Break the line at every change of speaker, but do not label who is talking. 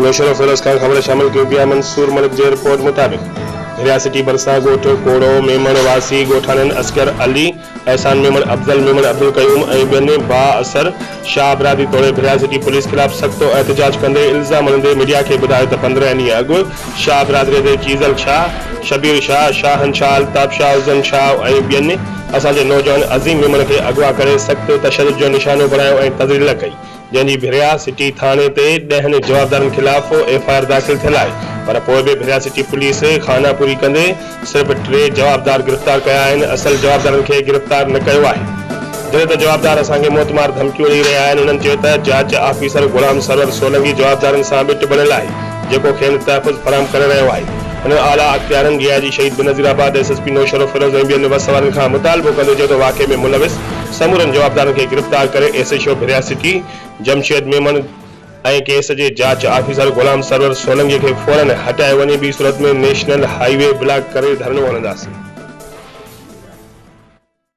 नौशर फिरोज खान खबर शामिल की मंसूर मलिक की रिपोर्ट मुताबिक भिरिया सिटी बरसा गोठ कोड़ो मेमण वासी गोठानन असगर अली एहसान मेमण अफजल मेमण अब्दुल कयूम बेन बा असर शाह बरादरी तोड़े भिरिया सिटी पुलिस खिलाफ सख्त एहतजाज कंदे इल्जाम हणंदे मीडिया के बुधायो त 15 ॾींहं अॻु शाह बरादरी दे चीज़ल शाह शबीर शाह शाहन शाह अल्ताफ शाह उज़न शाह बेन असांजे नौजवान अज़ीम मेमण के अगवा करे सख्त तशद्दुद जो निशानो बनायो तज़लील कई जैसी भिरिया सिटी थाने ते 10 जवाबदारन खिलाफ FIR दाखिल थियल है पर पोइ भी भिरिया सिटी पुलिस खाना पूरी कंदे सिर्फ 3 जवाबदार गिरफ्तार कया आहिनि असल जवाबदारन के गिरफ्तार न कयो आहे जॾहिं त जवाबदार असांखे मोतमार धमकियूं ॾेई रहिया आहिनि उन्हनि चयो त जांच ऑफिसर गुलाम सरवर सोलंकी जवाबदारन सां ॿिट बणियल आहे जेको खेनि तहफ़ुज़ फराहम करे रहियो आहे उन आला अख्तियारन गियाजी शहीद बेनज़ीराबाद SSP नौशर फिरोज ऐं ॿियनि वसवारनि खां मुतालबो कंदे चयो त वाक़े में मुलविस समूरनि जवाबदारनि खे गिरफ्तार करे SHO भिरिया सिटी जमशेद मेमन ऐं केस जे जांच ऑफिसर गुलाम सरवर सोलंकी के फौरन हटाए वञे ॿी सूरत में नेशनल हाईवे ब्लॉक करे धरनो हणंदासीं।